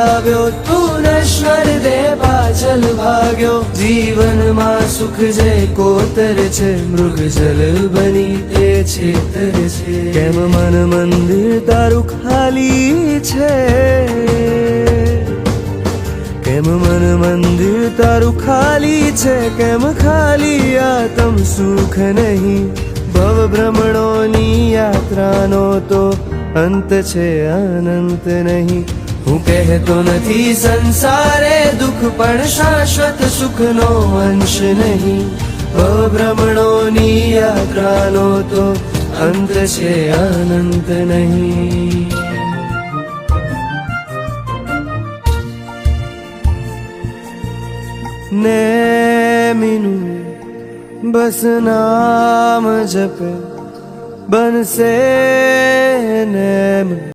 આવ્યો, તું નશ્વર દેહ પાછળ ભાગ્યો। જીવનમાં સુખ જે કોતર છે, મૃગજલ બની તે છેતર છે। કેમ મન મંદિર તારું ખાલી છે, કેમ મન મંદિર તારું ખાલી છે, કેમ ખાલી આત્મ સુખ નહીં। ભવ ભ્રમણોની યાત્રાનો તો અંત છે, અનંત નહીં। હું કહેતો નથી સંસારે દુઃખ, પણ શાશ્વત સુખનો અંશ નહીં। ભવ ભ્રમણોની યાત્રાનો તો અંત છે, અનંત નહીં। નેમીનું બસ નામ જપે, બનશે નેમ।